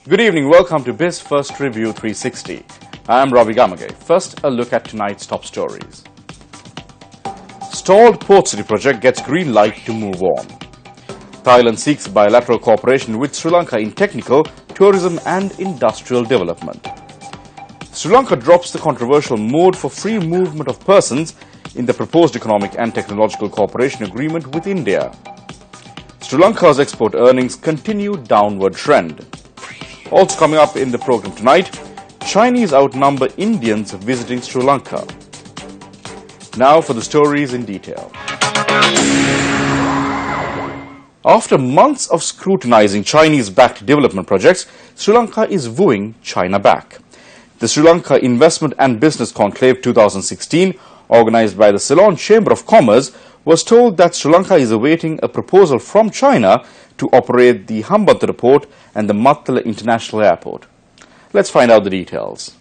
Good evening, welcome to Biz1st Review 360. I am Ravi Gamage. First, a look at tonight's top stories. Stalled Port City project gets green light to move on. Thailand seeks bilateral cooperation with Sri Lanka in technical, tourism and industrial development. Sri Lanka drops the controversial mode for free movement of persons in the proposed economic and technological cooperation agreement with India. Sri Lanka's export earnings continue downward trend. Also coming up in the program tonight, Chinese outnumber Indians visiting Sri Lanka. Now for the stories in detail. After months of scrutinizing Chinese-backed development projects, Sri Lanka is wooing China back. The Sri Lanka Investment and Business Conclave 2016, organized by the Ceylon Chamber of Commerce, was told that Sri Lanka is awaiting a proposal from China to operate the Hambantota Port and the Mattala International Airport. Let's find out the details.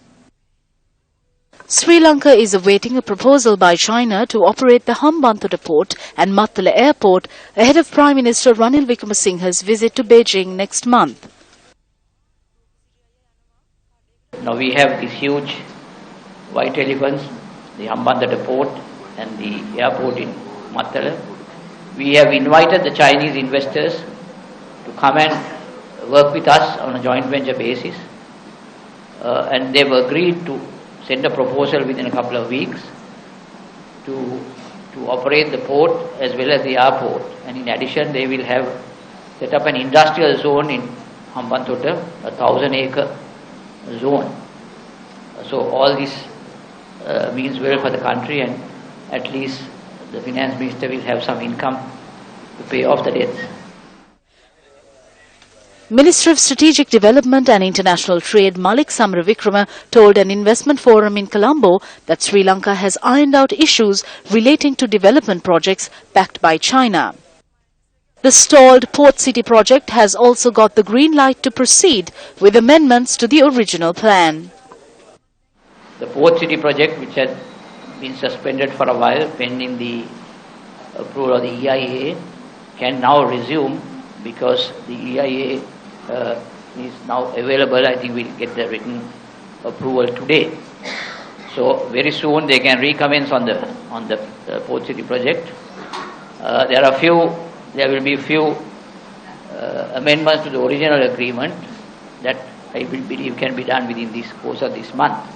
Sri Lanka is awaiting a proposal by China to operate the Hambantota Port and Mattala Airport ahead of Prime Minister Ranil Wickremesinghe's visit to Beijing next month. Now we have these huge white elephants, the Hambantota Port and the airport in Mattala. We have invited the Chinese investors to come and work with us on a joint venture basis, and they've agreed to send a proposal within a couple of weeks to operate the port as well as the airport, and in addition they will have set up an industrial zone in Hambantota, a 1,000-acre zone. So all this means well for the country, and at least the finance minister will have some income to pay off the debts. Minister of Strategic Development and International Trade Malik Samaravikrama told an investment forum in Colombo that Sri Lanka has ironed out issues relating to development projects backed by China. The stalled Port City project has also got the green light to proceed with amendments to the original plan. The Port City project, which had been suspended for a while pending the approval of the EIA, can now resume because the EIA is now available. I think we'll get the written approval today. So very soon they can recommence on the Port City project. There will be few amendments to the original agreement that I will believe can be done within this course of this month.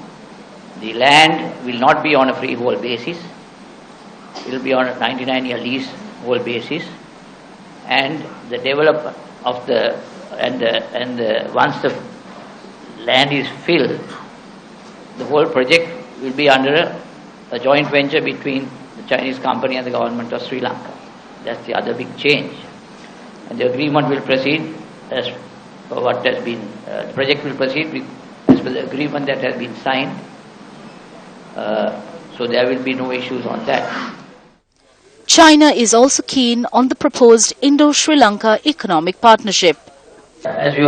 The land will not be on a freehold basis. It will be on a 99-year leasehold basis, and the development of once the land is filled, the whole project will be under a joint venture between the Chinese company and the government of Sri Lanka. That's the other big change. And the agreement will proceed as per what has been, the project will proceed with, as per the agreement that has been signed. So there will be no issues on that. China is also keen on the proposed Indo-Sri Lanka economic partnership. As you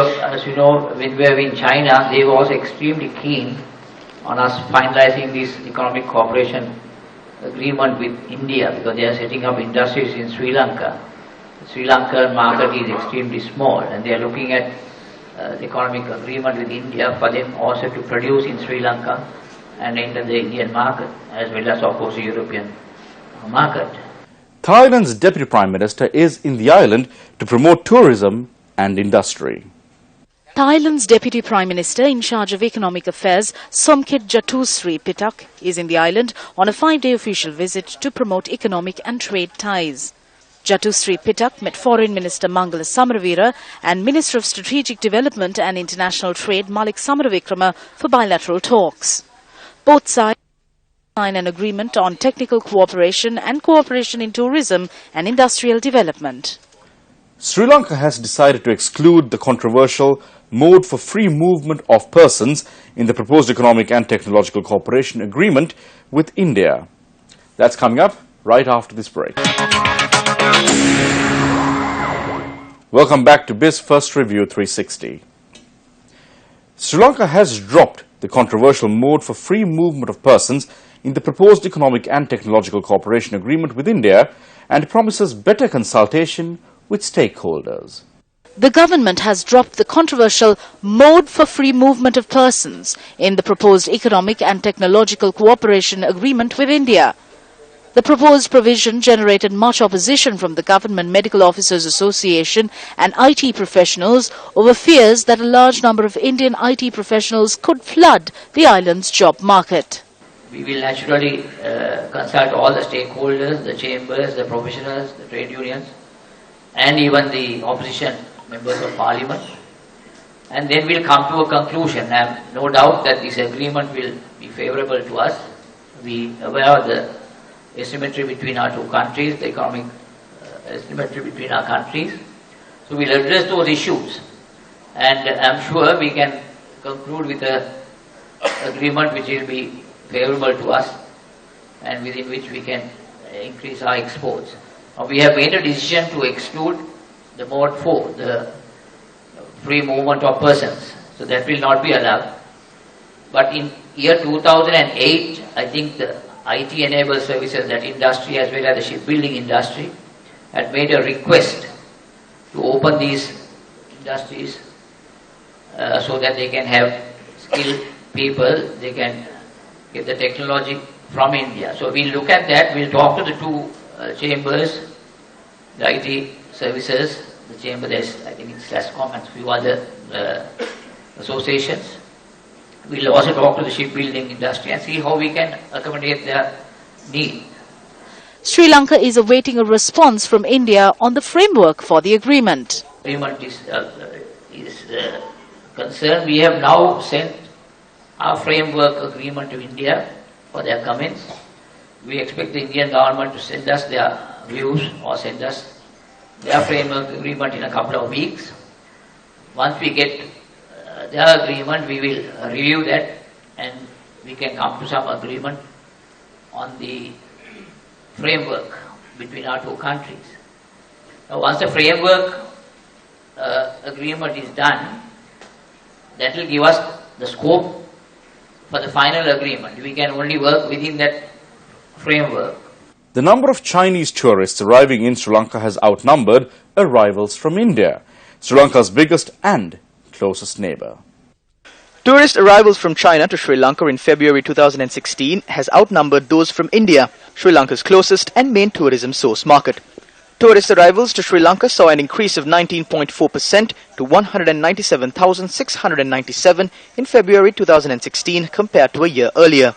know, when we were in China, they were also extremely keen on us finalizing this economic cooperation agreement with India because they are setting up industries in Sri Lanka. The Sri Lankan market is extremely small, and they are looking at the economic agreement with India for them also to produce in Sri Lanka and enter the Indian market as well as, of course, the European market. Thailand's Deputy Prime Minister is in the island to promote tourism and industry. Thailand's Deputy Prime Minister in charge of economic affairs, Somkhet Jatusri Pitak, is in the island on a 5-day official visit to promote economic and trade ties. Jatusri Pitak met Foreign Minister Mangala Samaravira and Minister of Strategic Development and International Trade Malik Samaravikrama for bilateral talks. Both sides sign an agreement on technical cooperation and cooperation in tourism and industrial development. Sri Lanka has decided to exclude the controversial mode for free movement of persons in the proposed economic and technological cooperation agreement with India. That's coming up right after this break. Welcome back to Biz1st Review 360. Sri Lanka has dropped the controversial mode for free movement of persons in the proposed economic and technological cooperation agreement with India and promises better consultation with stakeholders. The government has dropped the controversial mode for free movement of persons in the proposed economic and technological cooperation agreement with India. The proposed provision generated much opposition from the Government Medical Officers Association and IT professionals over fears that a large number of Indian IT professionals could flood the island's job market. We will naturally consult all the stakeholders, the chambers, the professionals, the trade unions, and even the opposition members of parliament. And then we'll come to a conclusion. I have no doubt that this agreement will be favorable to us. We are aware of the asymmetry between our two countries, the economic asymmetry between our countries. So we'll address those issues. And I'm sure we can conclude with an agreement which will be favorable to us and within which we can increase our exports. Now we have made a decision to exclude the mode 4, the free movement of persons. So that will not be allowed. But in year 2008, I think the IT-enabled services, that industry as well as the shipbuilding industry, had made a request to open these industries so that they can have skilled people, they can get the technology from India. So we'll look at that, we'll talk to the two chambers, the IT services, the chamber, there's, I think it's SLASCOM and a few other associations. We'll also talk to the shipbuilding industry and see how we can accommodate their need. Sri Lanka is awaiting a response from India on the framework for the agreement. Agreement is concerned. We have now sent our framework agreement to India for their comments. We expect the Indian government to send us their views or send us their framework agreement in a couple of weeks. Once we get their agreement, we will review that and we can come to some agreement on the framework between our two countries. Now, once the framework agreement is done, that will give us the scope for the final agreement. We can only work within that framework. The number of Chinese tourists arriving in Sri Lanka has outnumbered arrivals from India, Sri Lanka's biggest and closest neighbor. Tourist arrivals from China to Sri Lanka in February 2016 has outnumbered those from India, Sri Lanka's closest and main tourism source market. Tourist arrivals to Sri Lanka saw an increase of 19.4% to 197,697 in February 2016 compared to a year earlier.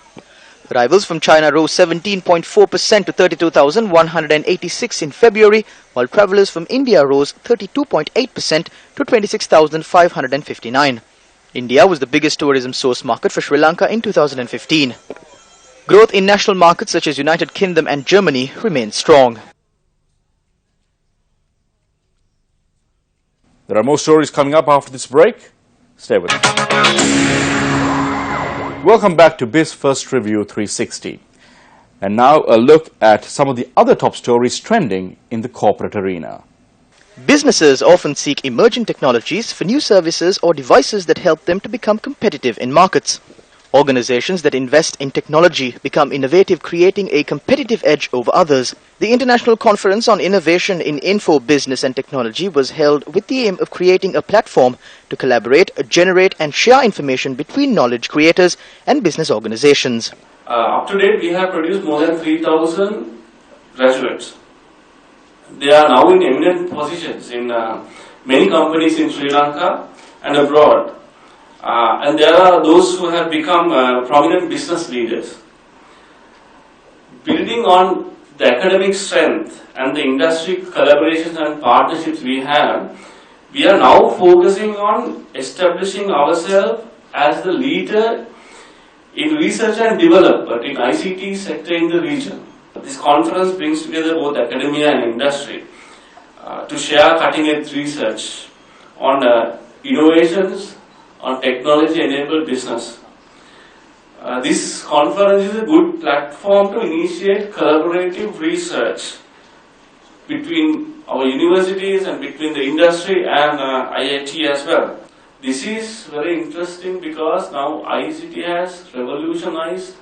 Arrivals from China rose 17.4% to 32,186 in February, while travellers from India rose 32.8% to 26,559. India was the biggest tourism source market for Sri Lanka in 2015. Growth in national markets such as United Kingdom and Germany remains strong. There are more stories coming up after this break. Stay with us. Welcome back to Biz1st Review 360. And now a look at some of the other top stories trending in the corporate arena. Businesses often seek emerging technologies for new services or devices that help them to become competitive in markets. Organizations that invest in technology become innovative, creating a competitive edge over others. The International Conference on Innovation in Info, Business and Technology was held with the aim of creating a platform to collaborate, generate and share information between knowledge creators and business organizations. Up to date, we have produced more than 3,000 graduates. They are now in eminent positions in many companies in Sri Lanka and abroad. And there are those who have become prominent business leaders. Building on the academic strength and the industry collaborations and partnerships we are now focusing on establishing ourselves as the leader in research and development in ICT sector in the region. This conference brings together both academia and industry to share cutting-edge research on innovations, on technology-enabled business. This conference is a good platform to initiate collaborative research between our universities and between the industry and IIT as well. This is very interesting because now ICT has revolutionized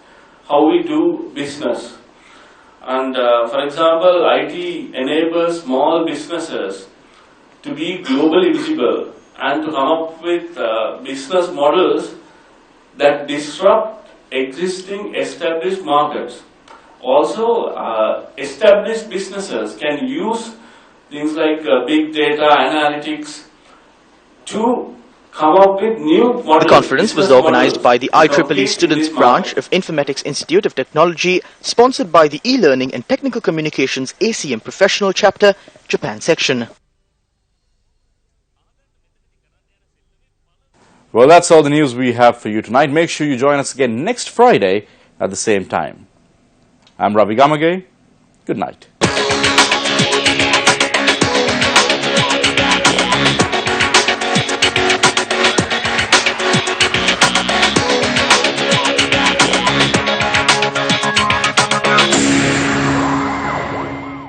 how we do business. And for example, IT enables small businesses to be globally visible and to come up with business models that disrupt existing established markets. Also, established businesses can use things like big data analytics to come up with new models. The conference was organized by the IEEE Students Branch of Informatics Institute of Technology, sponsored by the E-Learning and Technical Communications ACM Professional Chapter, Japan Section. Well, that's all the news we have for you tonight. Make sure you join us again next Friday at the same time. I'm Ravi Gamage. Good night.